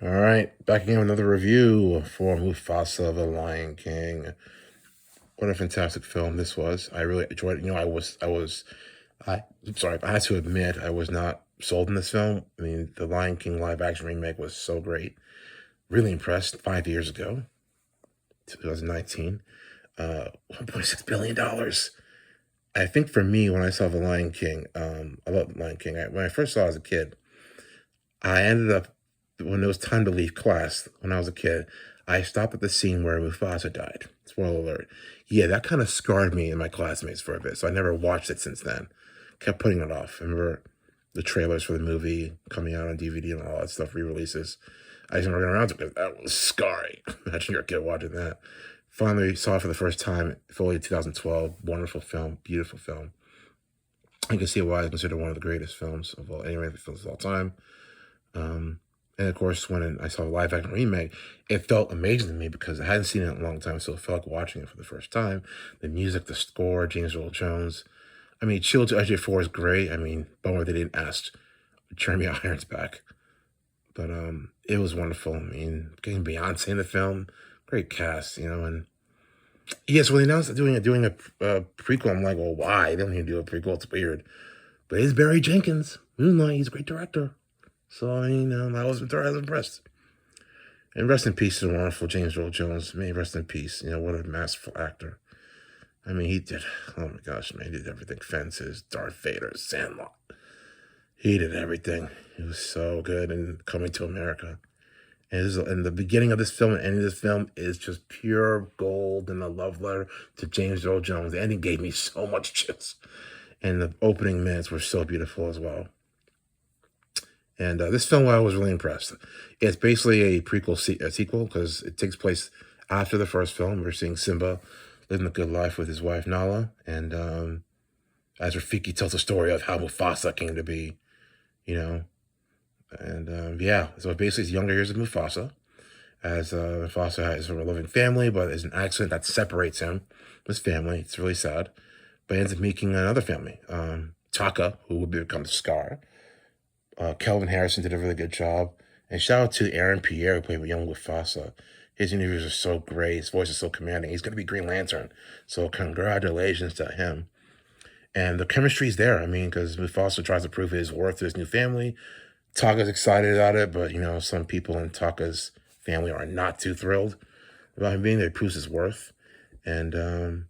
All right, back again with another review for Mufasa, The Lion King. What a fantastic film this was. I really enjoyed it. I'm sorry, I had to admit I was not sold in this film. I mean, The Lion King live action remake was so great. Really impressed 5 years ago, 2019. $1.6 billion. I think for me, when I saw The Lion King, I love The Lion King. When I first saw it as a kid, I ended up when it was time to leave class when I was a kid, I stopped at the scene where Mufasa died. Spoiler alert. Yeah, that kind of scarred me and my classmates for a bit, so I never watched it since then. Kept putting it off. I remember the trailers for the movie coming out on DVD and all that stuff, re-releases. I just never got around to it because that was scarring. Imagine you're a kid watching that. Finally saw it for the first time, fully in 2012. Wonderful film, beautiful film. I can see why it's considered one of the greatest films of all, animated films of all time. And of course, when I saw the live action remake, it felt amazing to me because I hadn't seen it in a long time, so it felt like watching it for the first time. The music, the score, James Earl Jones. I mean, Chill to Edge 4 is great. I mean, bummer they didn't ask Jeremy Irons back. But it was wonderful. I mean, getting Beyonce in the film, great cast, and yes, when they announced doing a prequel, I'm like, well, why? They don't need to do a prequel. It's weird. But it's Barry Jenkins. Moonlight, he's a great director. So, I mean, I was impressed. And rest in peace to the wonderful James Earl Jones. May rest in peace. What a masterful actor. I mean, he did, oh my gosh, man, he did everything. Fences, Darth Vader, Sandlot. He did everything. He was so good in Coming to America. And the beginning of this film and ending of this film is just pure gold and a love letter to James Earl Jones. The ending gave me so much chills. And the opening minutes were so beautiful as well. And this film, I was really impressed. It's basically a sequel because it takes place after the first film. We're seeing Simba living a good life with his wife Nala, and as Rafiki tells the story of how Mufasa came to be, And yeah, so basically, it's younger years of Mufasa, as Mufasa has a loving family, but there's an accident that separates him from his family. It's really sad, but he ends up meeting another family, Taka, who would become Scar. Kelvin Harrison did a really good job. And shout out to Aaron Pierre, who played young Mufasa. His interviews are so great. His voice is so commanding. He's going to be Green Lantern. So congratulations to him. And the chemistry is there. I mean, because Mufasa tries to prove his worth to his new family. Taka's excited about it, but, some people in Taka's family are not too thrilled about him being there. He proves his worth. And,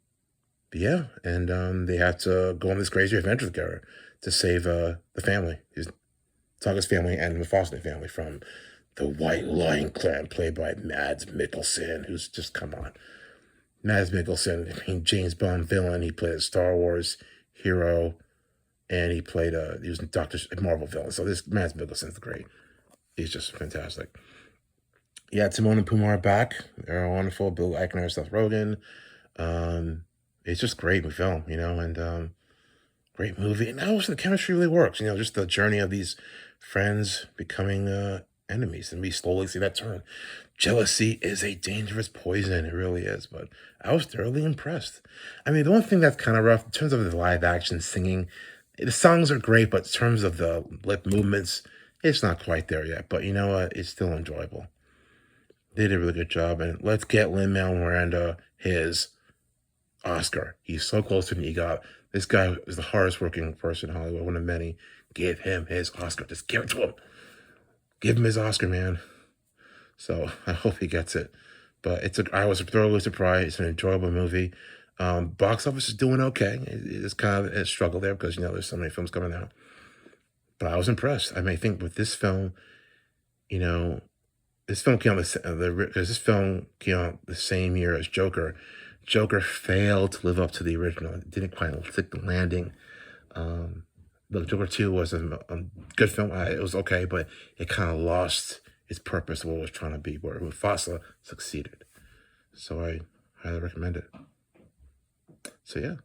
yeah. And they have to go on this crazy adventure together to save the family. Taka's family and Mufasa family from the White Lion Clan, played by Mads Mikkelsen, who's just, come on. Mads Mikkelsen, I mean, James Bond villain. He played a Star Wars hero, and he was a Marvel villain. So this Mads Mikkelsen's great. He's just fantastic. Yeah, Timon and Pumbaa are back. They're wonderful. Bill Eichner, Seth Rogen. It's just great film, and great movie. And also the chemistry really works. Just the journey of these friends becoming enemies, and we slowly see that turn. Jealousy is a dangerous poison. It really is. But I was thoroughly impressed. I mean, the one thing that's kind of rough in terms of the live action singing, the songs are great, but in terms of the lip movements, it's not quite there yet. But you know what? It's still enjoyable. They did a really good job. And let's get Lin-Manuel Miranda his Oscar. He's so close to an EGOT. This guy is the hardest working person in Hollywood, one of many. Give him his Oscar. Just give it to him. Give him his Oscar, man. So I hope he gets it. But I was thoroughly surprised. It's an enjoyable movie. Box office is doing okay. It's kind of a struggle there because, there's so many films coming out. But I was impressed. I mean, I think with this film, this film came out because this film came out the same year as Joker. Joker failed to live up to the original. It didn't quite stick the landing. The Joker 2 was a good film. It was okay, but it kind of lost its purpose of what it was trying to be, where Mufasa succeeded. So I highly recommend it. So yeah,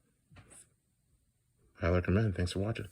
highly recommend. Thanks for watching.